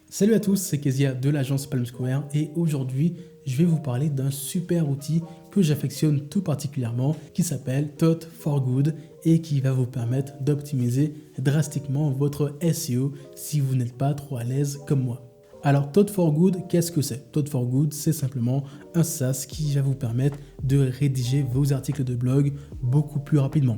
Salut à tous, c'est Kezia de l'agence Palm Square et aujourd'hui je vais vous parler d'un super outil que j'affectionne tout particulièrement qui s'appelle Thought for Good et qui va vous permettre d'optimiser drastiquement votre SEO si vous n'êtes pas trop à l'aise comme moi. Alors Thought for Good, qu'est-ce que c'est? Thought for Good, c'est simplement un SaaS qui va vous permettre de rédiger vos articles de blog beaucoup plus rapidement.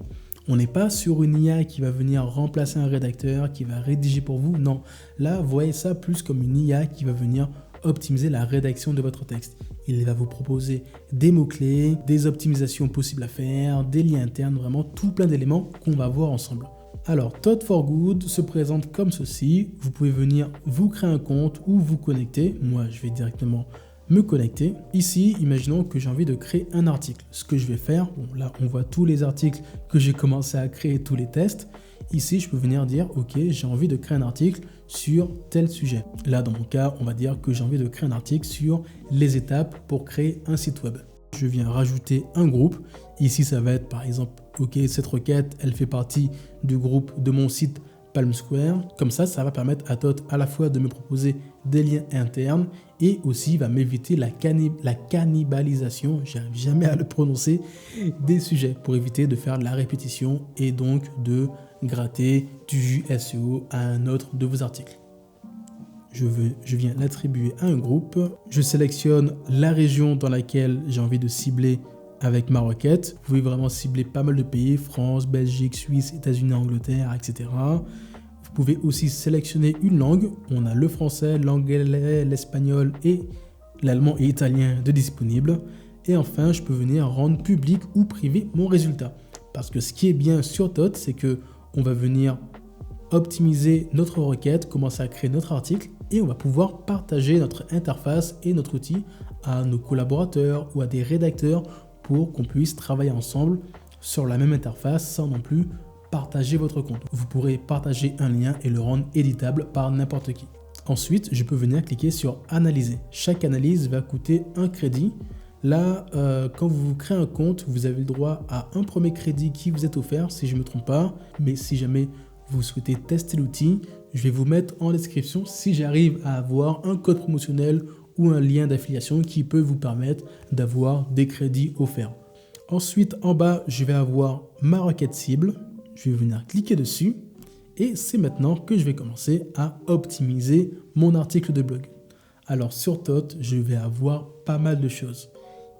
On n'est pas sur une IA qui va venir remplacer un rédacteur, qui va rédiger pour vous. Non, là, voyez ça plus comme une IA qui va venir optimiser la rédaction de votre texte. Il va vous proposer des mots-clés, des optimisations possibles à faire, des liens internes, vraiment tout plein d'éléments qu'on va voir ensemble. Alors, Thought for Good se présente comme ceci. Vous pouvez venir vous créer un compte ou vous connecter. Moi, je vais directement me connecter. Ici, imaginons que j'ai envie de créer un article. Ce que je vais faire, bon, là, on voit tous les articles que j'ai commencé à créer, tous les tests. Ici, je peux venir dire, ok, j'ai envie de créer un article sur tel sujet. Là, dans mon cas, on va dire que j'ai envie de créer un article sur les étapes pour créer un site web. Je viens rajouter un groupe. Ici, ça va être par exemple, ok, cette requête, elle fait partie du groupe de mon site Palm Square. Comme ça va permettre à Thought à la fois de me proposer des liens internes et aussi va m'éviter la cannibalisation, j'arrive jamais à le prononcer, des sujets pour éviter de faire de la répétition et donc de gratter du jus SEO à un autre de vos articles. Je viens l'attribuer à un groupe. Je sélectionne la région dans laquelle j'ai envie de cibler avec ma requête. Vous pouvez vraiment cibler pas mal de pays, France, Belgique, Suisse, États-Unis, Angleterre, etc. Vous pouvez aussi sélectionner une langue. On a le français, l'anglais, l'espagnol et l'allemand et italien de disponibles. Et enfin, je peux venir rendre public ou privé mon résultat. Parce que ce qui est bien sur Thought, c'est que on va venir optimiser notre requête, commencer à créer notre article et on va pouvoir partager notre interface et notre outil à nos collaborateurs ou à des rédacteurs pour qu'on puisse travailler ensemble sur la même interface sans non plus partager votre compte. Vous pourrez partager un lien et le rendre éditable par n'importe qui. Ensuite, je peux venir cliquer sur analyser. Chaque analyse va coûter un crédit. Là, quand vous créez un compte, vous avez le droit à un premier crédit qui vous est offert, si je ne me trompe pas. Mais si jamais vous souhaitez tester l'outil, je vais vous mettre en description si j'arrive à avoir un code promotionnel ou un lien d'affiliation qui peut vous permettre d'avoir des crédits offerts. Ensuite, en bas, je vais avoir ma requête cible. Je vais venir cliquer dessus et c'est maintenant que je vais commencer à optimiser mon article de blog. Alors sur Thought, je vais avoir pas mal de choses.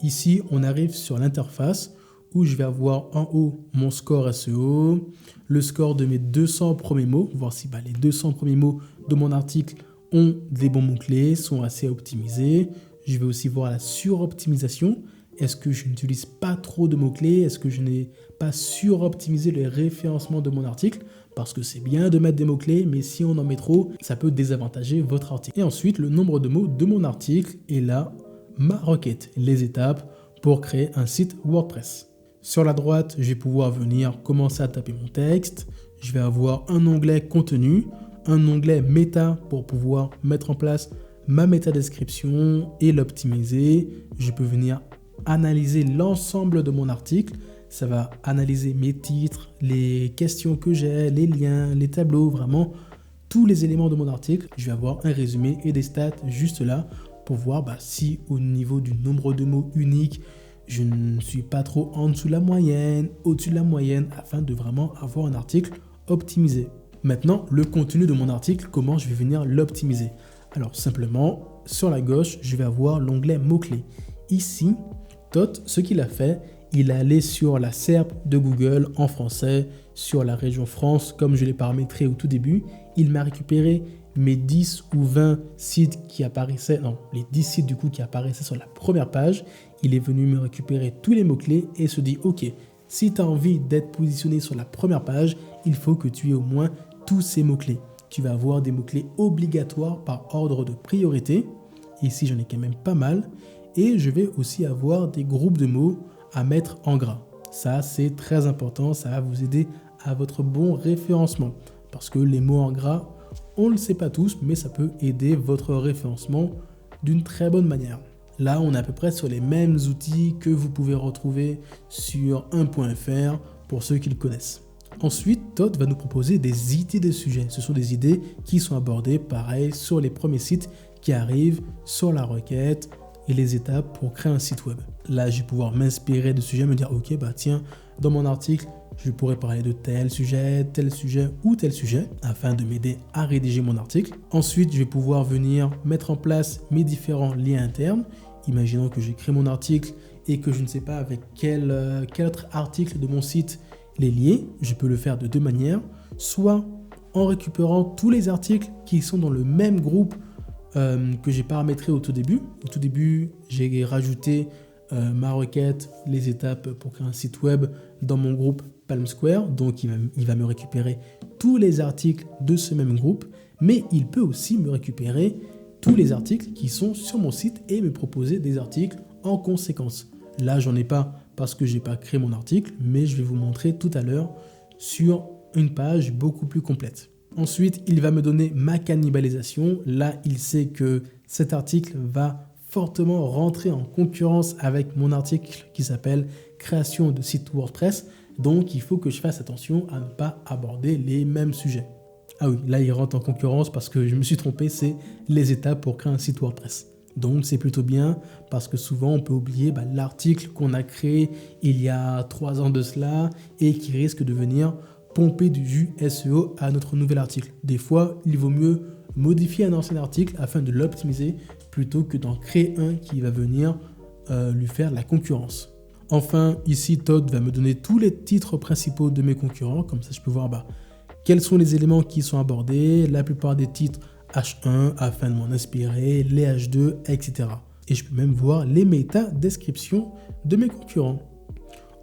Ici, on arrive sur l'interface où je vais avoir en haut mon score SEO, le score de mes 200 premiers mots, voir si les 200 premiers mots de mon article ont des bons mots-clés, sont assez optimisés. Je vais aussi voir la suroptimisation. Est-ce que je n'utilise pas trop de mots-clés? Est-ce que je n'ai pas suroptimisé le référencement de mon article? Parce que c'est bien de mettre des mots-clés, mais si on en met trop, ça peut désavantager votre article. Et ensuite, le nombre de mots de mon article et là, ma requête, les étapes pour créer un site WordPress. Sur la droite, je vais pouvoir venir commencer à taper mon texte. Je vais avoir un onglet contenu, un onglet méta pour pouvoir mettre en place ma métadescription et l'optimiser. Je peux venir analyser l'ensemble de mon article. Ça va analyser mes titres, les questions que j'ai, les liens, les tableaux, vraiment tous les éléments de mon article. Je vais avoir un résumé et des stats juste là pour voir si au niveau du nombre de mots uniques, je ne suis pas trop en dessous de la moyenne, au-dessus de la moyenne, afin de vraiment avoir un article optimisé. Maintenant, le contenu de mon article, comment je vais venir l'optimiser? Alors simplement, sur la gauche, je vais avoir l'onglet mots-clés. Ici, Thought, ce qu'il a fait, il est allé sur la SERP de Google en français, sur la région France, comme je l'ai paramétré au tout début. Il m'a récupéré mes 10 ou 20 sites qui apparaissaient, les 10 sites du coup qui apparaissaient sur la première page. Il est venu me récupérer tous les mots-clés et se dit, ok, si tu as envie d'être positionné sur la première page, il faut que tu aies au moins tous ces mots-clés. Tu vas avoir des mots-clés obligatoires par ordre de priorité. Ici, j'en ai quand même pas mal. Et je vais aussi avoir des groupes de mots à mettre en gras. Ça, c'est très important. Ça va vous aider à votre bon référencement. Parce que les mots en gras, on ne le sait pas tous, mais ça peut aider votre référencement d'une très bonne manière. Là, on est à peu près sur les mêmes outils que vous pouvez retrouver sur 1.fr pour ceux qui le connaissent. Ensuite, Todd va nous proposer des idées de sujets. Ce sont des idées qui sont abordées, pareil, sur les premiers sites qui arrivent, sur la requête et les étapes pour créer un site web. Là, je vais pouvoir m'inspirer de sujets, me dire, ok, bah tiens, dans mon article, je pourrais parler de tel sujet ou tel sujet, afin de m'aider à rédiger mon article. Ensuite, je vais pouvoir venir mettre en place mes différents liens internes. Imaginons que j'ai créé mon article et que je ne sais pas avec quel autre article de mon site les lier. Je peux le faire de deux manières, soit en récupérant tous les articles qui sont dans le même groupe que j'ai paramétré au tout début. Au tout début, j'ai rajouté ma requête, les étapes pour créer un site web dans mon groupe Palm Square. Donc, il va me récupérer tous les articles de ce même groupe, mais il peut aussi me récupérer tous les articles qui sont sur mon site et me proposer des articles en conséquence. Là, j'en ai pas parce que j'ai pas créé mon article, mais je vais vous montrer tout à l'heure sur une page beaucoup plus complète. Ensuite, il va me donner ma cannibalisation. Là, il sait que cet article va fortement rentrer en concurrence avec mon article qui s'appelle création de site WordPress. Donc, il faut que je fasse attention à ne pas aborder les mêmes sujets. Ah oui, là, il rentre en concurrence parce que je me suis trompé, c'est les étapes pour créer un site WordPress. Donc, c'est plutôt bien parce que souvent, on peut oublier l'article qu'on a créé il y a 3 ans de cela et qui risque de venir pomper du jus SEO à notre nouvel article. Des fois, il vaut mieux modifier un ancien article afin de l'optimiser plutôt que d'en créer un qui va venir lui faire la concurrence. Enfin, ici, Todd va me donner tous les titres principaux de mes concurrents. Comme ça, je peux voir quels sont les éléments qui sont abordés, la plupart des titres H1 afin de m'en inspirer, les H2, etc. Et je peux même voir les méta-descriptions de mes concurrents.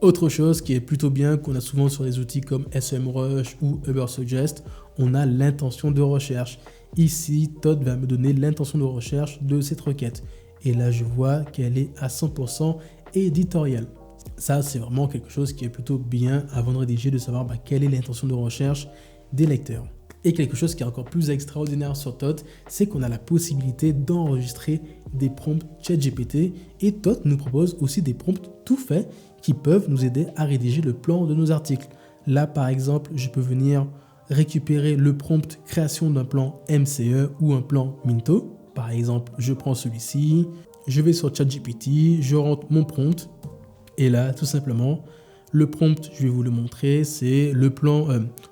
Autre chose qui est plutôt bien, qu'on a souvent sur des outils comme SEMrush ou Ubersuggest, on a l'intention de recherche. Ici, Todd va me donner l'intention de recherche de cette requête. Et là, je vois qu'elle est à 100% éditoriale. Ça, c'est vraiment quelque chose qui est plutôt bien avant de rédiger, de savoir quelle est l'intention de recherche des lecteurs. Et quelque chose qui est encore plus extraordinaire sur Todd, c'est qu'on a la possibilité d'enregistrer des prompts ChatGPT. Et Todd nous propose aussi des prompts tout faits qui peuvent nous aider à rédiger le plan de nos articles. Là, par exemple, je peux venir récupérer le prompt création d'un plan MCE ou un plan Minto. Par exemple, je prends celui-ci, je vais sur ChatGPT, je rentre mon prompt. Et là, tout simplement, le prompt, je vais vous le montrer, c'est le plan,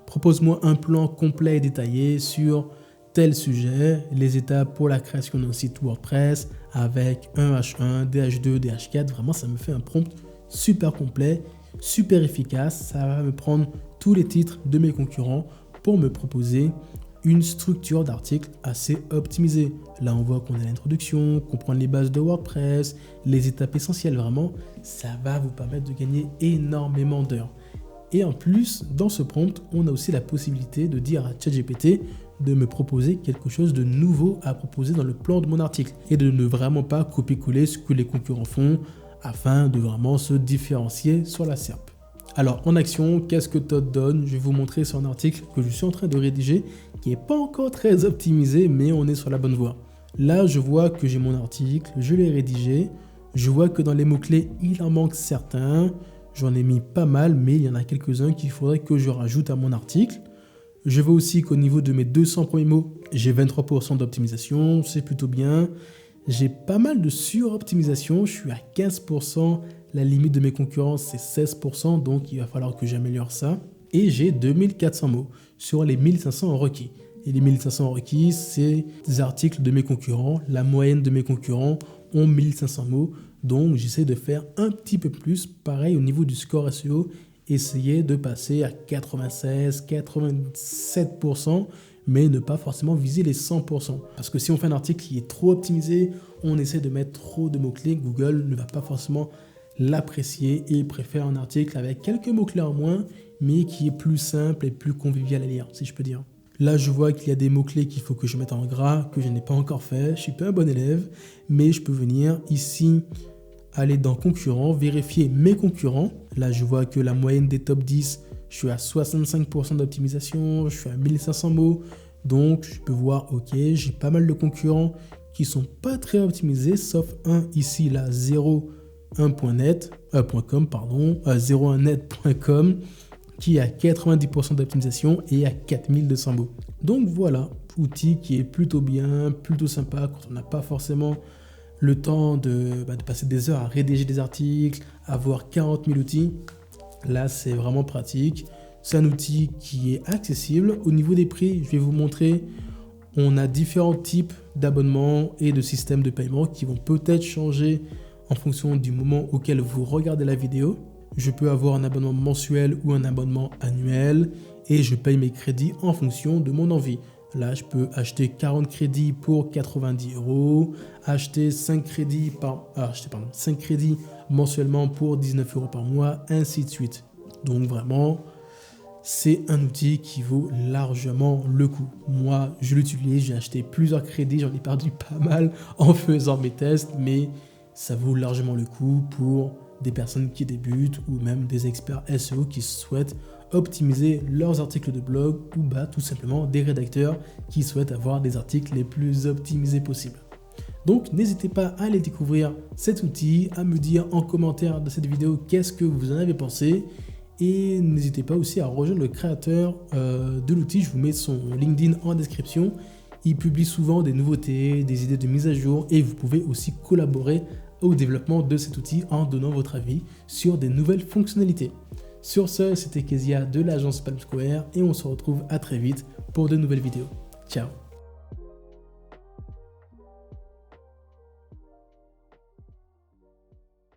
propose-moi un plan complet et détaillé sur tel sujet, les étapes pour la création d'un site WordPress avec un H1, DH2, DH4. Vraiment, ça me fait un prompt super complet, super efficace. Ça va me prendre tous les titres de mes concurrents pour me proposer une structure d'article assez optimisée. Là, on voit qu'on a l'introduction, comprendre les bases de WordPress, les étapes essentielles. Vraiment, ça va vous permettre de gagner énormément d'heures. Et en plus, dans ce prompt, on a aussi la possibilité de dire à ChatGPT de me proposer quelque chose de nouveau à proposer dans le plan de mon article et de ne vraiment pas copier-coller ce que les concurrents font afin de vraiment se différencier sur la SERP. Alors, en action, qu'est-ce que Todd donne? Je vais vous montrer sur un article que je suis en train de rédiger qui n'est pas encore très optimisé, mais on est sur la bonne voie. Là, je vois que j'ai mon article, je l'ai rédigé. Je vois que dans les mots-clés, il en manque certains. J'en ai mis pas mal, mais il y en a quelques-uns qu'il faudrait que je rajoute à mon article. Je vois aussi qu'au niveau de mes 200 premiers mots, j'ai 23% d'optimisation, c'est plutôt bien. J'ai pas mal de suroptimisation, je suis à 15%. La limite de mes concurrents, c'est 16%, donc il va falloir que j'améliore ça. Et j'ai 2400 mots sur les 1500 requis. Et les 1500 requis, c'est des articles de mes concurrents. La moyenne de mes concurrents ont 1500 mots. Donc, j'essaie de faire un petit peu plus. Pareil, au niveau du score SEO, essayer de passer à 96, 87%, mais ne pas forcément viser les 100%. Parce que si on fait un article qui est trop optimisé, on essaie de mettre trop de mots-clés, Google ne va pas forcément l'apprécier et préfère un article avec quelques mots-clés en moins, mais qui est plus simple et plus convivial à lire, si je peux dire. Là, je vois qu'il y a des mots-clés qu'il faut que je mette en gras, que je n'ai pas encore fait. Je suis pas un bon élève, mais je peux venir ici, aller dans concurrents, vérifier mes concurrents. Là, je vois que la moyenne des top 10, je suis à 65% d'optimisation, je suis à 1500 mots. Donc, je peux voir, ok, j'ai pas mal de concurrents qui sont pas très optimisés, sauf un ici, là, 01.net.com, 01net.com. qui a 90% d'optimisation et à 4200 mots. Donc voilà, outil qui est plutôt bien, plutôt sympa quand on n'a pas forcément le temps de passer des heures à rédiger des articles, avoir 40 000 outils. Là, c'est vraiment pratique. C'est un outil qui est accessible. Au niveau des prix, je vais vous montrer, on a différents types d'abonnements et de systèmes de paiement qui vont peut-être changer en fonction du moment auquel vous regardez la vidéo. Je peux avoir un abonnement mensuel ou un abonnement annuel et je paye mes crédits en fonction de mon envie. Là, je peux acheter 40 crédits pour 90 €, acheter 5 crédits mensuellement pour 19 € par mois, ainsi de suite. Donc vraiment, c'est un outil qui vaut largement le coup. Moi, je l'utilise, j'ai acheté plusieurs crédits, j'en ai perdu pas mal en faisant mes tests, mais ça vaut largement le coup pour des personnes qui débutent ou même des experts SEO qui souhaitent optimiser leurs articles de blog ou tout simplement des rédacteurs qui souhaitent avoir des articles les plus optimisés possibles. Donc n'hésitez pas à aller découvrir cet outil, à me dire en commentaire de cette vidéo qu'est-ce que vous en avez pensé et n'hésitez pas aussi à rejoindre le créateur de l'outil, je vous mets son LinkedIn en description. Il publie souvent des nouveautés, des idées de mise à jour et vous pouvez aussi collaborer au développement de cet outil en donnant votre avis sur des nouvelles fonctionnalités. Sur ce, c'était Kezia de l'agence Palm Square et on se retrouve à très vite pour de nouvelles vidéos. Ciao!